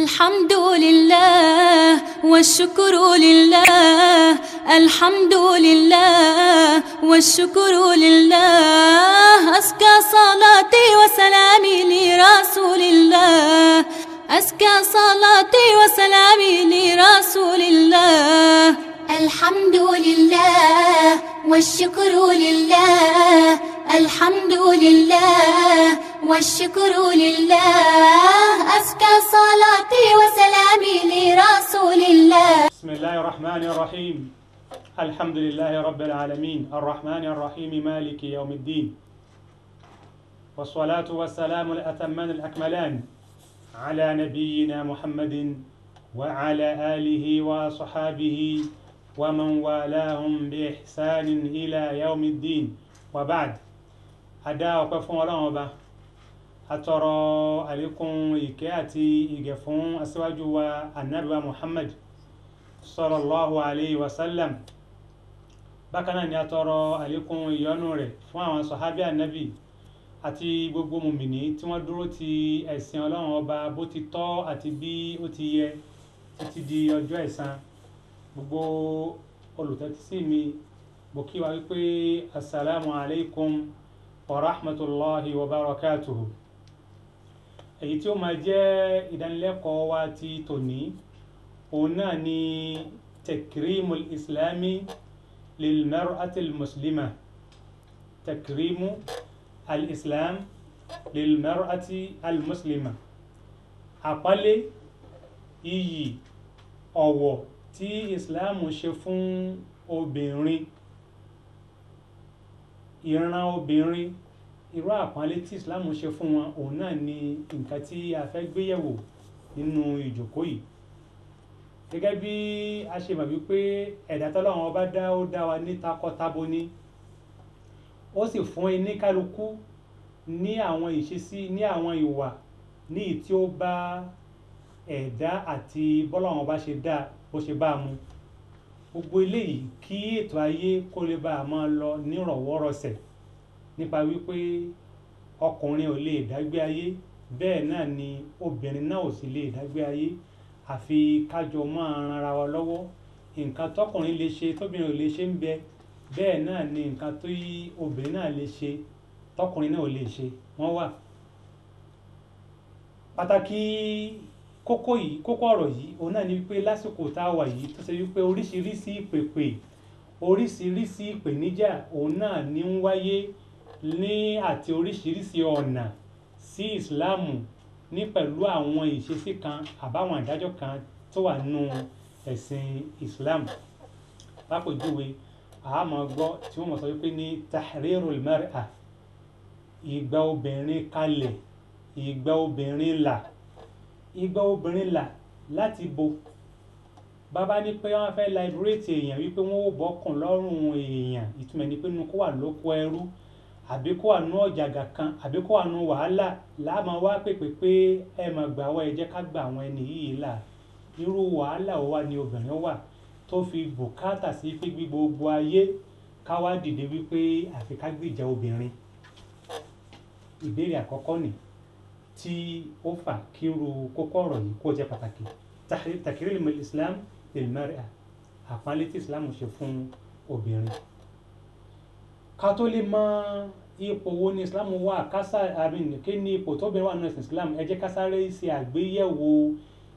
الحمد لله والشكر لله الحمد لله والشكر لله أزكى صلاتي وسلامي لرسول الله أزكى صلاتي وسلامي لرسول الله الحمد لله والشكر لله الحمد لله والشكر لله أزكى صلاتي وسلامي لرسول الله. بسم الله الرحمن الرحيم الحمد لله رب العالمين الرحمن الرحيم مالك يوم الدين والصلاة والسلام الأتمان الأكملان على نبينا محمد وعلى آله وصحابه ومن والاهم بإحسان إلى يوم الدين وبعد أداء وقفون الله atọrọ àlékún ìkẹ́ àti ìgẹ̀ fún aṣíwájú wa Ànábì wa Muhammad sallallahu alayhi wa sallam. Bákan náà ni atọrọ àlékún ìyọ́nú rẹ̀ fún àwọn sàhábí Ànábì àti gbogbo mùmìnì tí wọ́n dúró ti ẹ̀sìn Ọlọ́run ọba bó ti tọ́ àti bí ó ti yẹ títí di ọjọ́ ẹ̀san. Gbogbo olùtẹ́tísí mi mo kí wa wípé assalamu alaykum wa rahmatullahi wa barakatuhu. Èyí tí ó máa jẹ́ ìdánilẹ́kọ̀ọ́ wa ti tòní òun náà ni takrimu al-islami lil mar'ati al-muslima, takrimu al-islam lil mar'ati al-muslima, àpọ́nlé iyì ọ̀wọ̀ tí islam ṣe fún obìnrin, ìran obìnrin, irú àpọ́nlé tí islam ṣe fún wọn òun náà ni nǹkan tí a fẹ́ gbéyẹ̀wò nínú ìjókòó yìí. Gẹ́gẹ́ bí a ṣe mọ̀ wípé ẹ̀dá tọ́lọ́run ọba dá ó dá wa ní takọtabo ni, ó sì fún oníkálukú ní àwọn ìṣesí, ní àwọn ìwà ní tí ó bá ẹ̀dá àti bọ́lọ́run ọba ṣe dá bó ṣe bá mu. Gbogbo eléyìí kí ètò ayé kó lè bá a máa lọ nírọ̀wọ́rọsẹ̀, nípa wípé ọkùnrin ò lè dágbé ayé, bẹ́ẹ̀ náà ni obìnrin náà ò sì lè dágbé ayé, àfi kájọ máa ran ara wa lọ́wọ́. Nǹkan tọkùnrin lè ṣe tóbìnrin ò lè ṣe ń bẹ, bẹ́ẹ̀ náà ni nǹkan tó yí obìnrin náà lè ṣe tọkùnrin náà ò lè ṣe, wọ́n wà. Pàtàkì kókó ọ̀rọ̀ yìí òun náà ni wípé lásìkò tá a wà yìí tó ṣe wípé oríṣiríṣi ìpèpè, oríṣiríṣi ìpèníjà òun náà ní ń wáyé ní àti oríṣiríṣi ọ̀nà sí ìsìláàmù ní pẹ̀lú àwọn ìṣesí kan àbáwọn ìdájọ́ kan tó wà nínú ẹ̀sìn ìsìláàmù. Lápèjúwe a máa gbọ́ tí wọ́n mọ̀ sọ wípé ní tahrirul mar'a, ìgbà obìnrin kalẹ̀, ìgbà obìnrin là. Ìgbà obìnrin là láti bo? Bàbá ní pé wọ́n fẹ́ liberate èèyàn wípé wọ́n ó bọ́kùn lọ́rùn èèyàn, ìtumọ̀ ní pé kó wà lóko ẹrú, àbí kó wà nú ọ̀jàgà kan, àbí kó wà nú wàhálà, láàmú wá pèpè pé ẹ mà gbà wá, ẹ jẹ́ ká gbà àwọn ẹni yìí là. Irú wàhálà wo wá ni obìnrin wà tó fi bùkátà sí pé gbogbo ayé ká wá dìde wípé àfi ká gbìjà obìnrin? Ìbéèrè àkọ́kọ́ ni tí ó fà kí irú kókó ọ̀rọ̀ yìí kó jẹ́ pàtàkì. Takrimu al-islam lil mar'a, àpọ́nlé tí islam ṣe fún obìnrin. Ká tó lè mọ ipò wo ni islam wà, kí ni ipò tóbìnrin wà nínú islam, ẹ jẹ́ ká sáré ṣe àgbéyẹ̀wò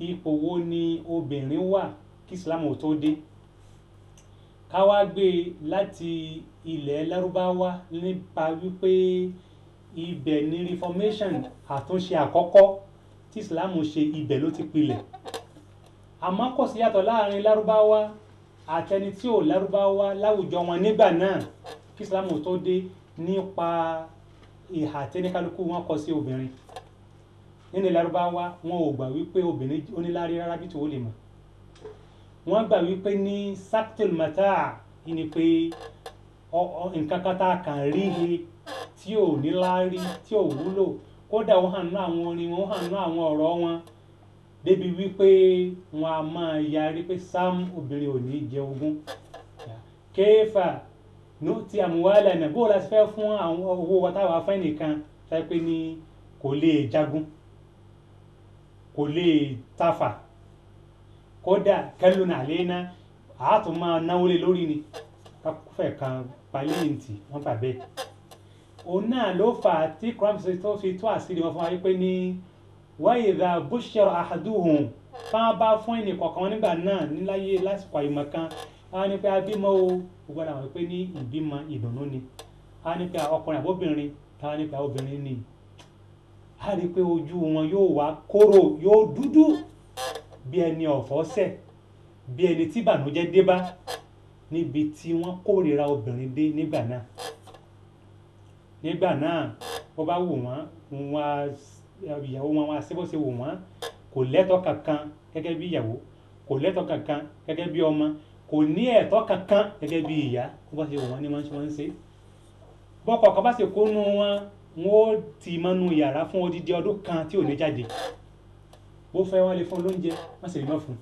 ipò wo ni obìnrin wà kí islam ò tó dé. Ká wá gbé láti ilẹ̀ Lárúbáwá nípa wípé ibẹ̀ ni reformation, àtúnṣe àkọ́kọ́ tí islam ṣe, ibẹ̀ ló ti pilẹ̀. Àmọ́ kò sí yàtọ̀ láàrin Lárúbáwá àtẹni tí ò Lárúbáwá láwùjọ wọn nígbà náà kí islam ò tó dé, nípa ìhà tẹ́níkálukú wọn kọ sí obìnrin. Nínú Lárúbáwá wọn ò gbà wípé obìnrin onílárí rárá bí tí ó lè mọ̀. Wọ́n gbà wípé ní saktul mata' ni pé nǹkan kan tá a kàn rí he tí ò ní láárí, tí ò wúlò. Kódà ó hàn ní àwọn orin wọn, ó hàn ní àwọn ọ̀rọ̀ wọn, débi wípé wọn a máa yarí pé sam obìnrin ò ní jẹ ogún. Kéfà tí àmúwálẹ̀ náà bó láti fẹ́ fún àwọn owó wa táwa fẹ́ nìkan fẹ́ pé ní kò lè jagun. kò lè tafa kódà kẹlù náà lẹ́nà àátún máa náwó lé lórí ni káfẹ́ kan palíǹtì wọ́n bà bẹ́ẹ̀. òun náà ló fà á tí kúrọ́mù tó fi tó àṣírí wọn fún wa pé ní wa idha bushira ahaduhum bá bá fún ẹnì kọ̀ọ̀kan nígbà náà níláyé lásìkò àìmọ̀kan á ní pé abímọ o gbogbo àwọn pé ní ìbímọ ìdùnnú ni á ní pé ọkùnrin àbóbìnrin á ní pé obìnrin ni á rí pé ojú wọn yóò wá kóró yóò dúdú bí ẹni ọ̀fọ̀ ṣẹ̀ bí ẹni tí ìbànújẹ́ dé bá níbi tí wọ́n kórìíra obìnrin dé nígbà náà bó bá wù wọ́n ìyàwó wọn wá sí bó ṣe wù wọ́n kò lẹ́tọ̀ọ́ kankan gẹ́gẹ́ bí ìyàwó kò lẹ́tọ̀ọ́ kankan gẹ́gẹ́ bí ọmọ kò ní ẹ̀tọ́ kankan gẹ́gẹ́ bí ìyá bó bá ṣe wù wọ́n ni wọ́n ń ṣe. bọ́kọ̀ kan bá ṣe kó nu wọn ó ti mọ́nu yàrá fún odidi ọdún kan tí ò ní jáde bó fẹ́ wọ́n lè fún lóúnjẹ wọ́n sì lè má fún.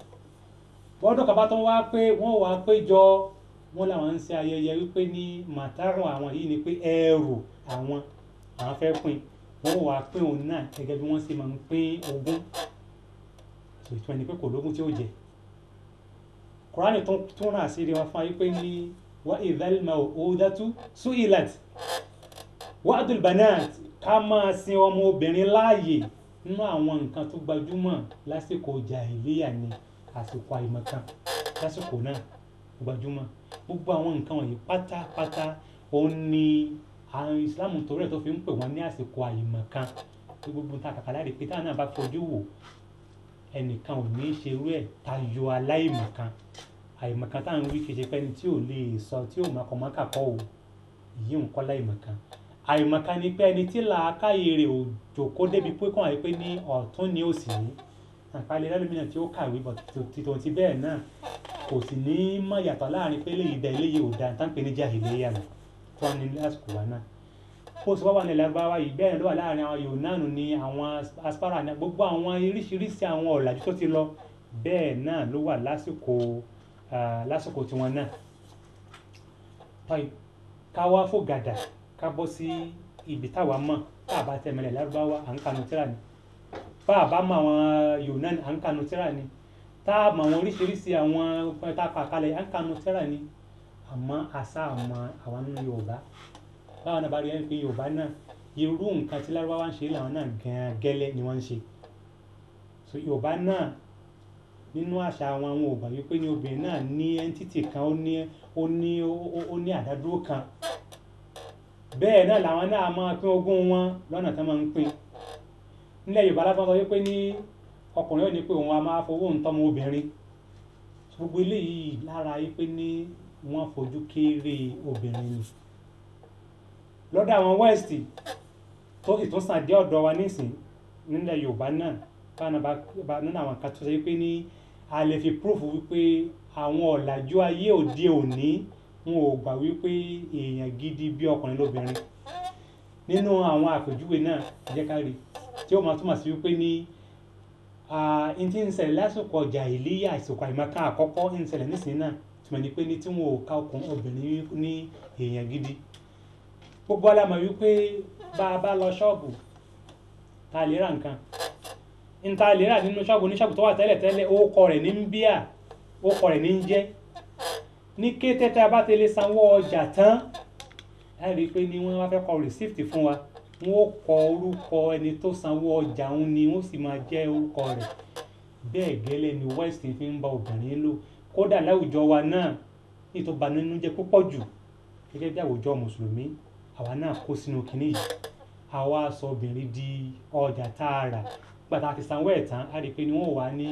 bọ́dọ̀ kan bá tán wá pé wọ́n wá péjọ wọ́n làwọn ń ṣe ayẹyẹ wípé ní màtárùn àwọn yìí ni pé ẹrù àwọn fẹ́ pín wọ́n wá pín òun náà gẹ́gẹ́ bí wọ́n ṣe máa ń pín ogún so ìtumọ̀ ni pé kò lógún tí ó jẹ. Kùránì tún rà sí wọn fún ayé pé ní wa idhal maw'udatu su'ilat wa'dul banat ká máa sin ọmọ obìnrin láàyè nínú àwọn nǹkan tó gbajúmọ̀ lásìkò jàhílíyà ni àsìkò àìmọ̀kan lásìkò náà gbajúmọ̀ gbogbo àwọn nǹkan wọ̀nyí pátápátá òun ni àwọn Islam torí ẹ̀ tó fi ń pè wọ́n ní àsìkò àìmọ̀kan gbogbo ta kàkà láti pé táwọn náà bá fojú wò ẹnìkan ò ní í ṣerú ẹ̀ tayọ aláìmọ̀kan àìmọ̀kan táwọn wí kì í ṣe pé ẹni tí ò lè sọ tí ò mọ̀kànmọ́kà kọ́ ò yí nǹkan láìmọ̀kan àìmọ̀kan ni pé ẹni tí làákàyè rẹ̀ ò jòkó débi pé kàn wáyé pé ní ọ̀tún ni ó sì ní àpálẹ̀ lẹ́lómìnà tí ó kàwé bọ̀ títò ti bẹ́ẹ̀ náà kò sì ní mọ̀ yàtọ̀ láàrin pé léyìí da eléyìí ò da tán pé ní jàhílíyà nù tó ní lásìkò wa náà ó sì wá wà ní Lárúbáwá yìí bẹ́ẹ̀ ló wà láàrin àwọn Yunanu ní àwọn aspara ní gbogbo àwọn oríṣiríṣi àwọn ọ̀làjú tó ti lọ bẹ́ẹ̀ náà ló wà lásìkò tiwọn náà. ká wá fò gàdà ká bọ́ sí ibi táwa mọ̀ tá a bá tẹ̀mẹ̀lẹ̀ Lárúbáwá à ń kanu tíra ni bá a bá mọ àwọn Yunani à ń kanu tíra ni tá a mọ àwọn oríṣiríṣi àwọn tá a kà kalẹ̀ à ń kanu tíra ni àmọ́ àṣà àmọ́ àwọn nínú Yorùbá báwọn náà bá rí ẹni pé Yorùbá náà irú nǹkan tí Lárúbáwá ń ṣe làwọn náà gan gẹ́lẹ́ ni wọ́n ń ṣe so Yorùbá náà nínú àṣà àwọn ògbà wípé ní obìnrin náà ní ẹntítì kan ó ní àdádúró kan bẹ́ẹ̀ náà làwọn náà máa pín ogún wọn lọ́nà tó máa ń pín nílẹ̀ Yorùbá láti sọ wípé ní ọkùnrin ò ní pé òun a máa fowó ń tọ́mọ obìnrin gbogbo eléyìí lára wípé ní wọ́n fojú kéré obìnrin ni lọ́dọ̀ àwọn West tó sì tún sàn dé ọ̀dọ̀ wa nísìn nílẹ̀ Yorùbá náà bá nínú àwọn kan tó ṣe wípé ní a lè fi proof wípé àwọn ọ̀làjú ayé òde òní wọn ò gbà wípé èèyàn gidi bí ọkùnrin lóbìnrin nínú àwọn àpèjúwe náà jẹ́ ká rí tí ó máa túmọ̀ sí wípé ní n tí ń ṣẹlẹ̀ lásìkò jàhílíyà àsìkò àìmọ̀kan àkọ́kọ́ ń ṣẹlẹ̀ nísìnyí náà túmọ̀ ní pé ní tí wọn ò ká ọkùnrin obìnrin ní èèyàn gidi gbogbo alámọ̀ wípé bá a bá lọ ṣọ́ọ̀bù ta lè ra nǹkan n ta lè rà nínú ṣọ́ọ̀bù oníṣọ́ọ̀bù tó wà tẹ́lẹ̀ orúkọ rẹ̀ ní ń bíà orúkọ rẹ̀ ní ń jẹ́ ní kété tá a bá tẹ̀lé sanwó ọjà tán ẹ rí i pé ní wọ́n wá fẹ́ kọ receipt fún wa wọ́n ó kọ orúkọ ẹni tó sanwó ọjà òun ni wọ́n sì máa jẹ́ orúkọ rẹ̀ bẹ́ẹ̀ gẹ́lẹ́ ni West fi ń bá obìnrin lò kódà láwùjọ wa náà ní tó bà nínú jẹ́ púpọ̀ jù gẹ́gẹ́ bí àwùjọ mùsùlùmí àwa náà kó sínú kinní yìí àwa sọ obìnrin di ọjà tààrà pàtàkì sanwó ẹ̀ tán á rí i pé ni wọ́n wà ní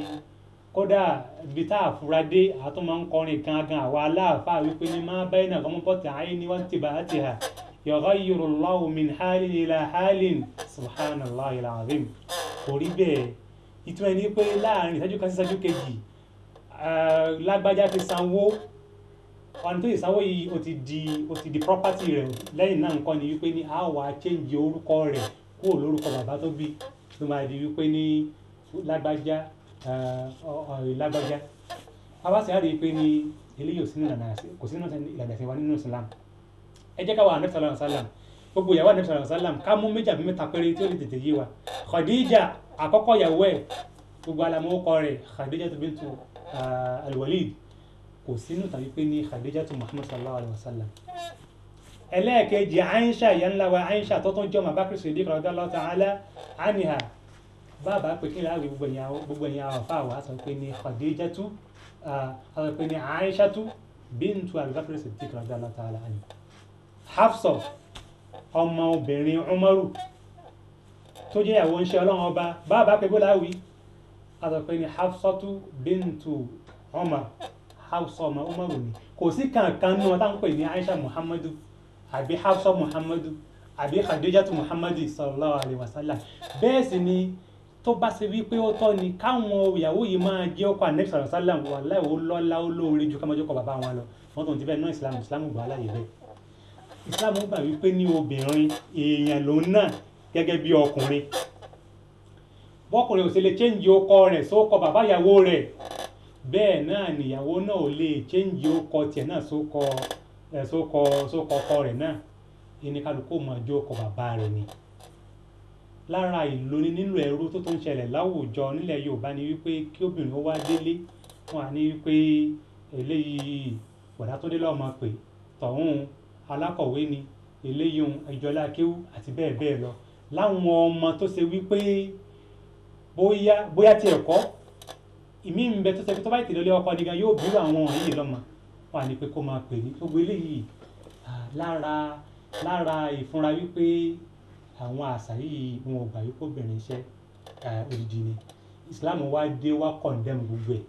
kódà ibi tá a fura dé àtún máa ń kọrin gangan àwa aláàfáà wípé ní máa bẹ́ẹ̀ náà kọ́mọ́ bọ́tì ayé ni wọ́n ti bá a ti hà yughayyiru Allahu min halin ila halin subhanallahi alazim kò rí bẹ́ẹ̀ ìtumọ̀ ní pé láàrin ìṣẹ́jú kan sí ìṣẹ́jú kejì lágbájá ti sanwó ọ̀nà tó ìsanwó yìí ó ti di property rẹ̀ lẹ́yìn náà nǹkan ni wípé ní a wà change orúkọ rẹ̀ kúrò lórúkọ bàbá tó bí tó máa di wípé ní lágbájá abáṣe á rí i pé ní eléyìí kò sínú ìlànà ẹ̀sìn wa nínú Islam ẹ jẹ́ ká wà Ànábì sallallahu alaihi wasallam gbogbo ìyàwó Ànábì sallallahu alaihi wasallam ká mú méjì àbí mẹ́ta péré tí ó lè tètè yé wa Khadija àkọ́kọ́ ìyàwó ẹ̀ gbogbo alamọ́kọ rẹ̀ Khadijatu bintu al-Walid kò sínú tàbí pé ní Khadijatu Muhammad sallallahu alaihi wasallam. ẹlẹ́ẹ̀kejì Aisha ìyá ńlá wa Aisha tó tún jẹ́ ọmọ Abubakar Siddiq radiyallahu ta'ala anha bàbá pé kí láàrin gbogbo ẹ̀yìn àwọn afáwọ̀ á sọ pé ní Khadijatu á sọ pé ní Aishatu bintu Abubakar Siddiq radiyallahu ta'ala anha. Hafsa ọmọ obìnrin Umaru tó jẹ́ ìyàwó ń ṣe ọlọ́run ọba bàbá pé bó láwí á sọ pé ní Hafsatu bintu Umar. Hafsa ọmọ Umaru ni kò sí kankan ní wọn táwọn pè ní Aisha Muhammadu àbí Hafsa Muhammadu àbí Khadijatu Muhammadu sallallahu alaihi wasallam. Bẹ́ẹ̀ sì ni tó bá ṣe wípé ó tọ́ ni káwọn ìyàwó yìí máa jẹ́ ọkọ Ànábì sallallahu alaihi wasallam wallahi ó lọ́lá ó lóore ju káwọn ọkọ bàbá wọn lọ. Wọ́n tó ń ti bẹ́ẹ̀ náà Islam gbà láyé bẹ́ẹ̀. Islam gbà wípé ní obìnrin èèyàn lòun náà gẹ́gẹ́ bí ọkùnrin. Bọ́kùnrin ò sì lè change ọkọ rẹ̀ sókọ bàbá ìyàwó rẹ̀, bẹ́ẹ̀ náà nìyàwó náà ò lè change ọkọ tiẹ̀ náà sókọ ọkọ rẹ̀ náà. Ẹni kálukú máa jó ọkọ bàbá rẹ̀ ni. Lára ìlóní nínú ẹrú tó ń ṣẹlẹ̀ láwùjọ nílẹ̀ Yorùbá ni wípé kí obìnrin ó wá délé wọn à ní wípé eléyìí bọ̀dá tó dé lọ́mọ pé tọ̀hún alákọ̀wé ni eléyìí ìjọlá kéwú àti bẹ́ẹ̀ bẹ́ẹ̀ lọ. Láwọn ọmọ tó ṣe wípé bóyá tí ẹ̀kọ́ ìmí ń bẹ tó ṣe pé tó bá ìtìlélé ọkọ nìkan yóò bí àwọn yìí lọ́mọ wọn à ní pé kó máa pè ní gbogbo eléyìí lára ìfúnra wípé àwọn àṣà yìí wọn ò gbà wípé obìnrin iṣẹ́ odidi ni. Islam wá dé wá condemn gbogbo ẹ̀.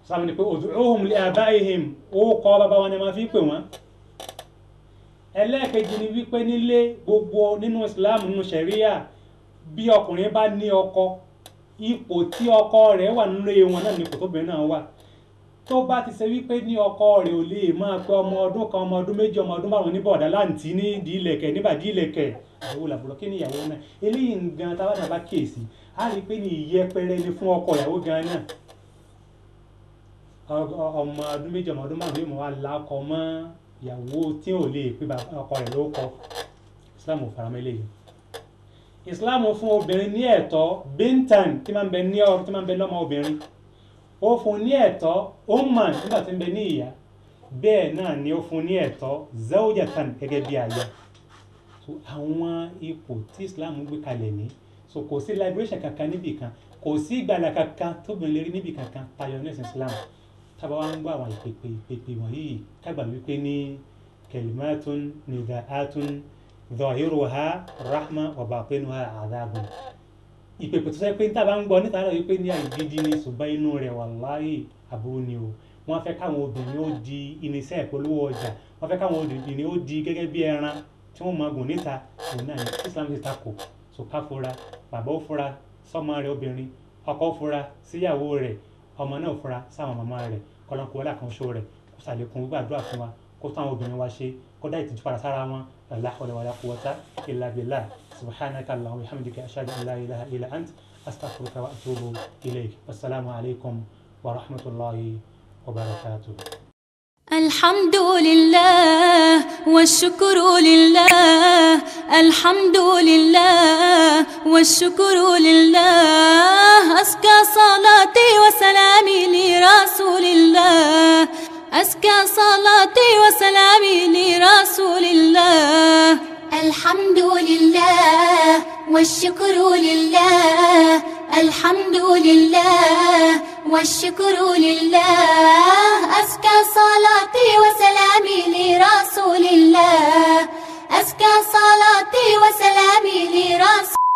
Islam ní pé ud'uhum li abaihim ó kọ́ bàbá wọn ni máa fi pè wọ́n. Ẹlẹ́ẹ̀kejì ni wípé nílé gbogbo nínú Islam nínú Sharia bí ọkùnrin bá ní ọkọ ipò tí ọkọ rẹ̀ wà nílé wọn náà ní ipò tóbìnrin náà wà. Tó bá ti ṣe wípé ní ọkọ rẹ̀ ò lè máa pé ọmọ ọdún kan ọmọ ọdún méjì ọmọ ọdún márùn ní bọ̀dá láǹtí ní ìdílẹ̀kẹ̀ níbàdí ìlẹ̀kẹ̀ àwọn làbúrò kí ni ìyàwó náà eléyìí gan táwọn náà bá kíyèsí á rí i pé ní ìyẹpẹrẹ ni fún ọkọ ìyàwó gan náà. ọmọ ọdún méjì ọmọ ọdún márùn yóò mọ wá lákọ mọ ìyàwó tí ò lè pé ọkọ rẹ̀ ló kọ. Islam ò faramọ́ eléyìí. Islam fún obìnrin ní ẹ̀tọ́ bíntan tí máa ń bẹ lọ́mọ obìnrin ó fún ní ẹ̀tọ́ umman nígbà tí ń bẹ ní ìyá, bẹ́ẹ̀ náà ni ó fún ní ẹ̀tọ́ zawjatan gẹ́gẹ́ bí aya. So àwọn ipò tí Islam gbé kalẹ̀ ní so kò sí liberation kankan níbì kan, kò sí ìgbàlà kankan tóbìnrin lè rí níbì kankan tayọ ní Islam. Tábà wá ń gbọ́ àwọn ìpèpè wọ̀nyí kágbà wípé ní kalimatun nidaatun zahiruha rahma wa batinuha adhabun. Ìpèpè tó sẹ́ pé tábà ń gbọ́ níta rẹ̀ wípé ní àìgidi ni ṣùgbọ́n inú rẹ̀ wallahi aburú ni o. Wọ́n fẹ́ káwọn obìnrin ó di irinṣẹ́ ìpolówó ọjà, wọ́n fẹ́ káwọn obìnrin ó di gẹ́gẹ́ bí ẹran tí wọ́n máa gùn níta. Òun náà ni Islam ti takò. So ká fura, bàbá ó fura sọ́mọ rẹ̀ obìnrin, ọkọ ó fura síyàwó rẹ̀, ọmọ náà ó fura sáwọn màmá rẹ̀. Kọ́lọ́nkó wọlé àkànṣe rẹ̀ kó ṣàlékún gbàdúrà fún wa, kó tán àwọn obìnrin wa ṣe, kó dá ìtìjú padà sára wọn. La hawla wala quwwata illa billah. Subhanaka Allahumma wa bihamdika ashhadu an la ilaha illa ant astaghfiruka wa atubu ilayk. Wassalamu alaykum wa rahmatullahi wa barakatuh. الحمد لله والشكر لله الحمد لله والشكر لله أزكى صلاتي وسلامي لرسول الله أزكى صلاتي وسلامي لرسول الله الحمد لله والشكر لله الحمد لله والشكر لله أزكى صلاتي وسلامي لرسول الله أزكى صلاتي وسلامي لرسول